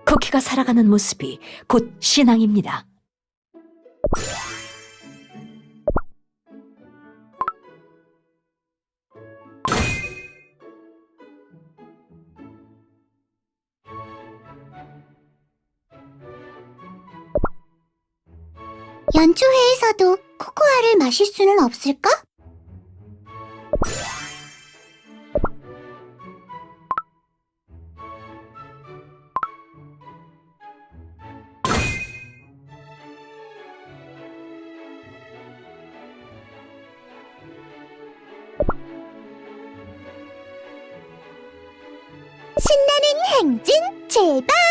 쿠키가 살아가는 모습이 곧 신앙입니다. 연초회에서도 코코아를 마실 수는 없을까? 신나는 행진 출발!